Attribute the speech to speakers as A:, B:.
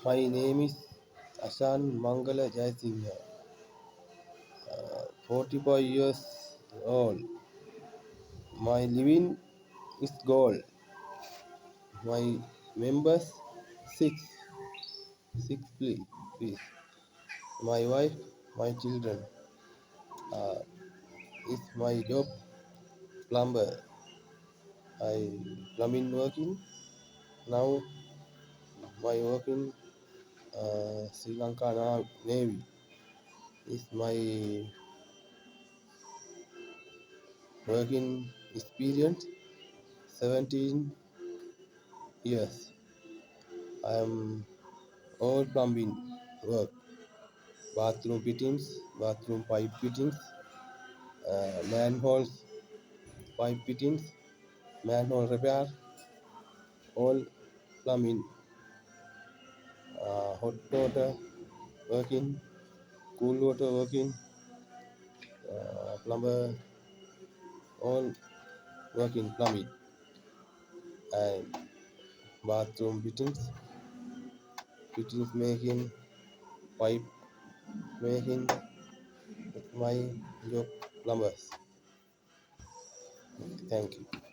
A: My name is Ashan Mangala Jayasingha, 45 years old. My living is gold. My members six, six please. My wife, my children. Uh, is my job plumber. I plumbing working now. My working Sri Lanka Navy is my working experience 17 years. I am all plumbing work, bathroom fittings, bathroom pipe fittings, manholes pipe fittings, manhole repair, all plumbing, hot water working, cool water working, plumber, all working plumbing and bathroom fittings, fittings making, pipe making, my job plumbers. Thank you.